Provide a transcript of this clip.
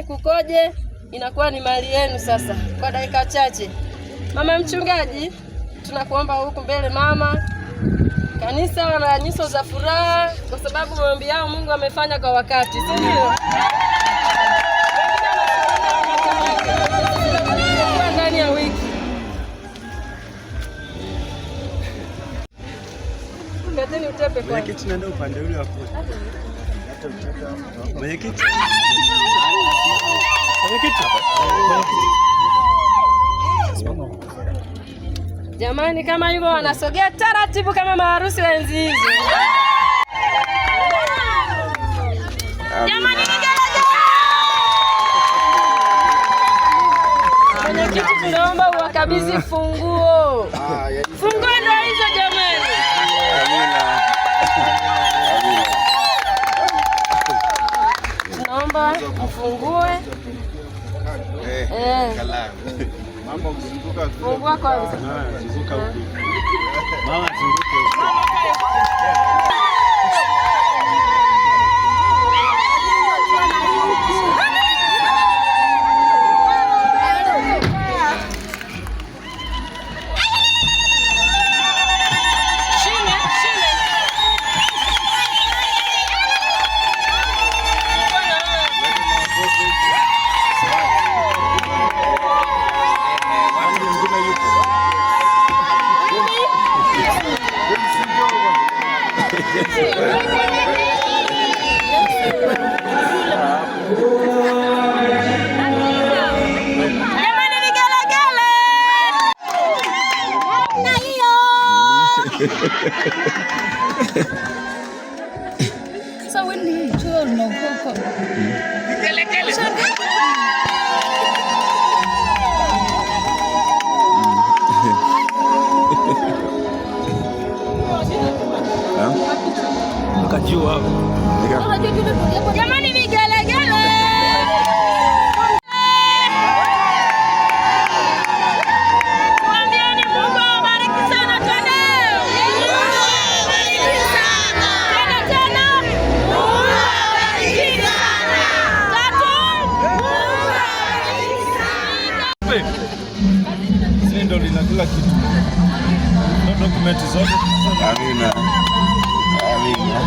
kukoje, inakuwa ni mali yenu. Sasa kwa dakika chache, mama mchungaji, tunakuomba huku mbele mama. Kanisa wana nyuso za furaha kwa sababu maombi yao Mungu amefanya kwa wakati, si ndio? Ndani ya wiki. Ngateni utepe kwa. Mwenyekiti nenda upande ule wa kule. Mwenyekiti. Jamani, kama hivyo wanasogea taratibu kama maharusi wenzi hizi. Jamani, mwenyekiti, tunaomba uwakabidhi funguo. Funguo ndio hizo jamani. Tunaomba mfungue. Mama mzunguka. Fungua kwanza. Mzunguka huko. Mama zunguke. Sao quên đi chưa nấu không? Ukajua jamani, vigelegele. Mwambieni Mungu awabariki sana tena. Tena. Mungu awabariki sana. Tatu. Mungu awabariki sana. sisi ndio lina kila kitu. Ndio dokumenti zote. Amina. Amina.